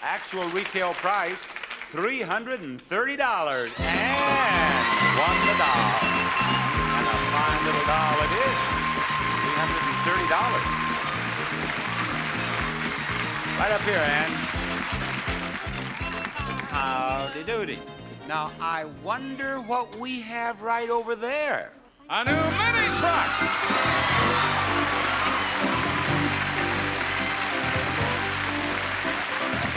Actual retail price, $330. And won the doll. And a fine little doll it is. $330. Right up here, Ann. Howdy doody. Now, I wonder what we have right over there. A new mini truck.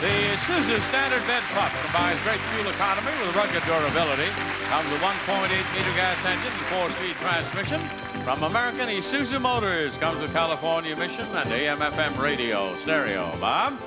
The Isuzu Standard Bed Pup combines great fuel economy with rugged durability. Comes with 1.8-liter gas engine and 4-speed transmission. From American Isuzu Motors. Comes with California emission and AM/FM radio stereo. Bob?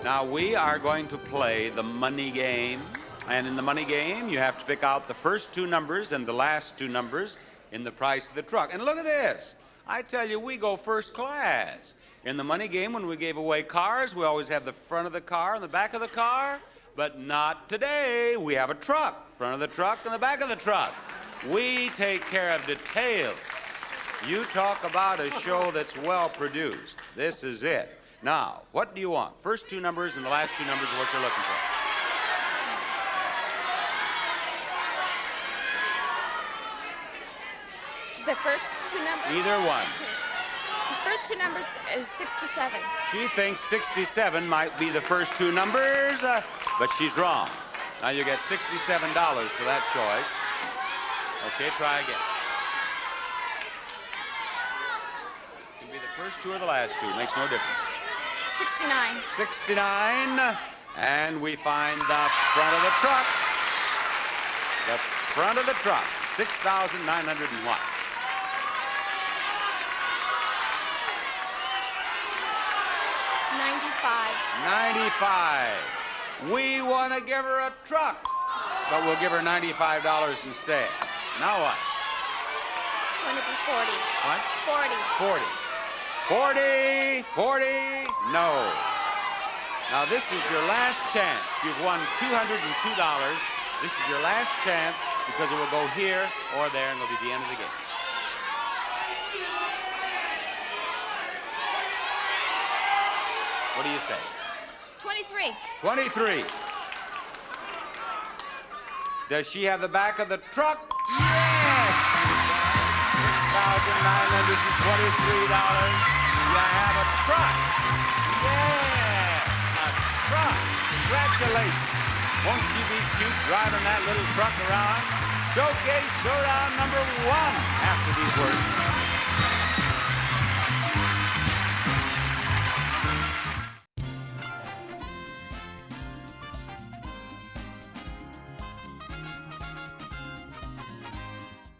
Now, we are going to play the money game. And in the money game, you have to pick out the first two numbers and the last two numbers in the price of the truck. And look at this. I tell you, we go first class. In the money game, when we gave away cars, we always have the front of the car and the back of the car. But not today. We have a truck. Front of the truck and the back of the truck. We take care of details. You talk about a show that's well produced. This is it. Now, what do you want? First two numbers and the last two numbers are what you're looking for. The first two numbers? Either one. The first two numbers is 67. She thinks 67 might be the first two numbers, but she's wrong. Now you get $67 for that choice. Okay, try again. It can be the first two or the last two. Makes no difference. 69. 69. And we find the front of the truck. The front of the truck. 6,901. 95. We want to give her a truck, but we'll give her $95 instead. Now what? It's going to be 40. What? 40. 40. No. Now this is your last chance. You've won $202. This is your last chance because it will go here or there and it'll be the end of the game. What do you say? 23. 23. Does she have the back of the truck? Yes! $6,923. You have a truck. Yeah! A truck. Congratulations. Won't she be cute driving that little truck around? Showcase Showdown number 1 after these words.